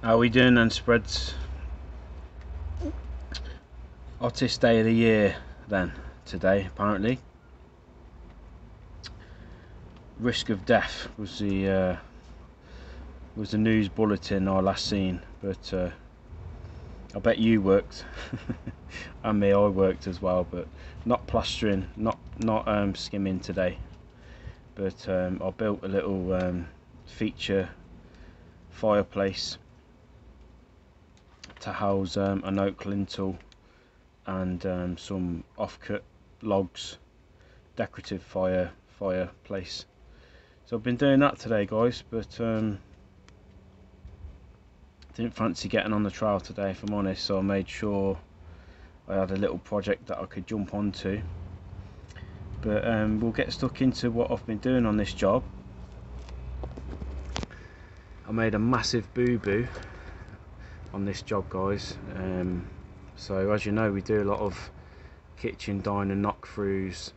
How are we doing then, spreads? Hottest day of the year then, today apparently. Risk of death was the news bulletin I last seen, but I bet you worked and me, I worked as well, but not plastering, not skimming today, but I built a little feature fireplace to house an oak lintel and some offcut logs, decorative fireplace. So I've been doing that today, guys, but didn't fancy getting on the trail today, if I'm honest, so I made sure I had a little project that I could jump onto. But we'll get stuck into what I've been doing on this job. I made a massive boo-boo on this job, guys. So as you know, we do a lot of kitchen diner knock-throughs.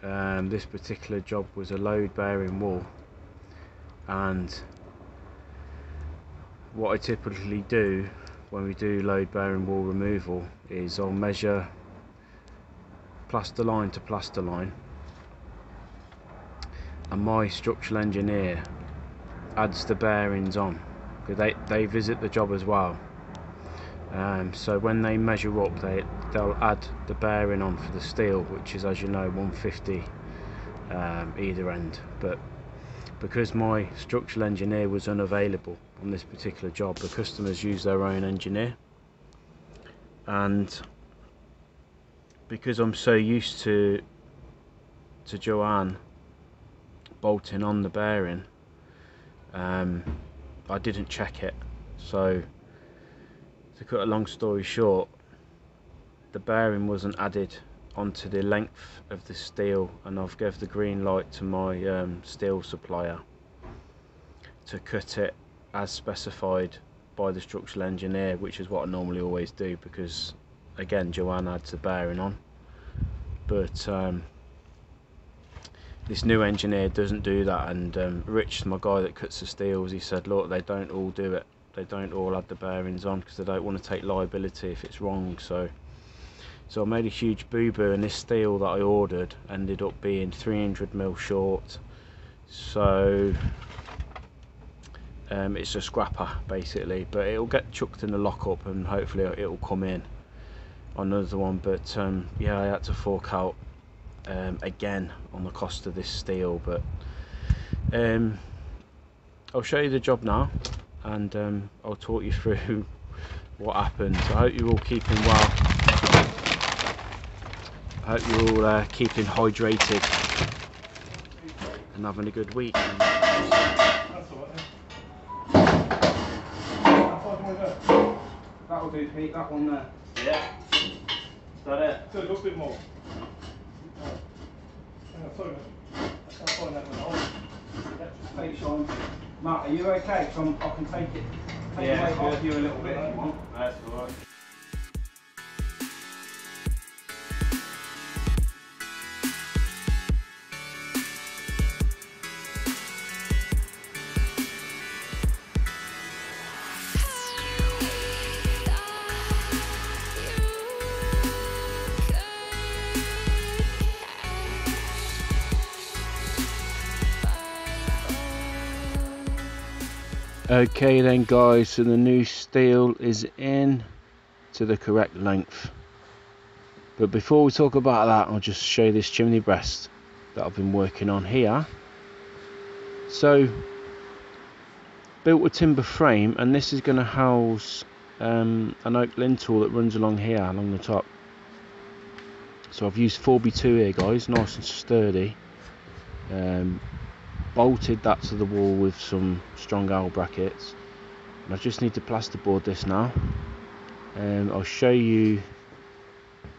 This particular job was a load bearing wall, and what I typically do when we do load bearing wall removal is I'll measure plaster line to plaster line, and my structural engineer adds the bearings on, because they visit the job as well. So when they measure up, they'll add the bearing on for the steel, which is, as you know, 150 either end. But because my structural engineer was unavailable on this particular job, the customers use their own engineer, and because I'm so used to Joanne bolting on the bearing, I didn't check it. So to cut a long story short, the bearing wasn't added onto the length of the steel, and I've given the green light to my steel supplier to cut it as specified by the structural engineer, which is what I normally always do, because again, Joanne adds the bearing on. But this new engineer doesn't do that, and Rich, my guy that cuts the steels, he said, look, they don't all do it. They don't all add the bearings on because they don't want to take liability if it's wrong. So I made a huge boo-boo, and this steel that I ordered ended up being 300mm short. So it's a scrapper basically, but it'll get chucked in the lockup and hopefully it'll come in on another one. But yeah, I had to fork out again on the cost of this steel. But I'll show you the job now, and I'll talk you through what happened. I hope you're all keeping well. I hope you're all keeping hydrated and having a good week. That's alright. That'll do, Pete, that one there. Yeah. Is that it? So a little bit more. Sorry, I can't find that one. Take Sean. Matt, are you okay? So I can take it. Take Yeah, the weight off you a little bit if you want. That's alright. Okay then, guys, so the new steel is in to the correct length. But before we talk about that, I'll just show you this chimney breast that I've been working on here. So built a timber frame, and this is going to house an oak lintel that runs along here, along the top. So I've used 4x2 here, guys, nice and sturdy. Bolted that to the wall with some strong L brackets, and I just need to plasterboard this now. I'll show you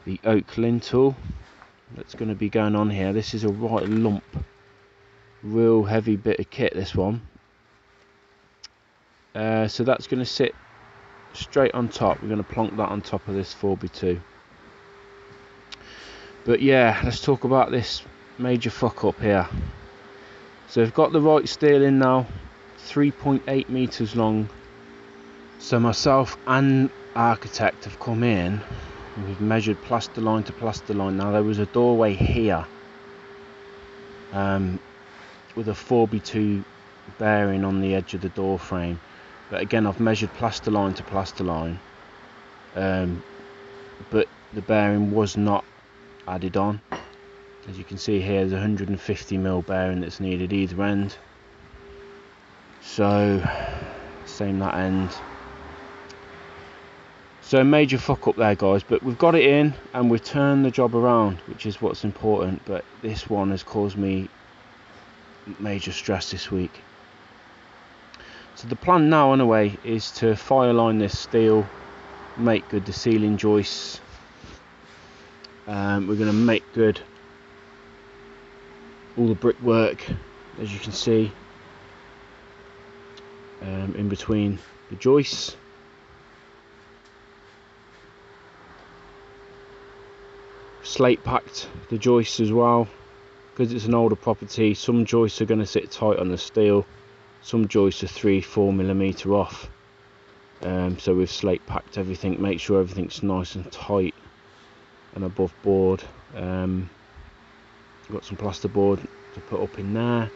the oak lintel that's going to be going on here. This is a right lump, real heavy bit of kit, this one. So that's going to sit straight on top. We're going to plonk that on top of this 4x2. But yeah, let's talk about this major fuck up here. So we've got the right steel in now, 3.8 meters long, So myself and architect have come in and we've measured plaster line to plaster line. Now there was a doorway here with a 4x2 bearing on the edge of the door frame, but again I've measured plaster line to plaster line, but the bearing was not added on. As you can see here, there's a 150mm bearing that's needed either end, so same that end. So major fuck up there, guys, but we've got it in and we've turned the job around, which is what's important. But this one has caused me major stress this week. So the plan now anyway is to fire line this steel, make good the ceiling joists. We're going to make good all the brickwork, as you can see, in between the joists. Slate packed the joists as well, because it's an older property. Some joists are going to sit tight on the steel, some joists are 3-4mm off, so we've slate packed everything, make sure everything's nice and tight and above board. We've got some plasterboard to put up in there,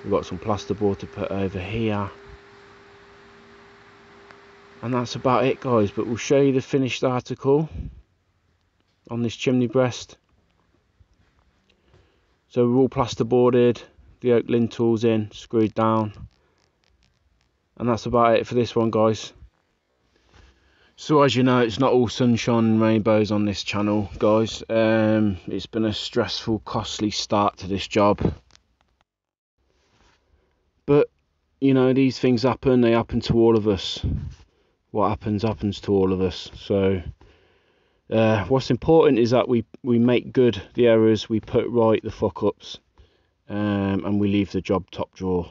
we've got some plasterboard to put over here, and that's about it, guys. But we'll show you the finished article on this chimney breast. So we're all plasterboarded, the oak lintels in, screwed down, and that's about it for this one, guys. So as you know, it's not all sunshine and rainbows on this channel, guys. It's been a stressful, costly start to this job, but you know, these things happen, they happen to all of us. What happens to all of us. So what's important is that we make good the errors, we put right the fuck ups, and we leave the job top drawer.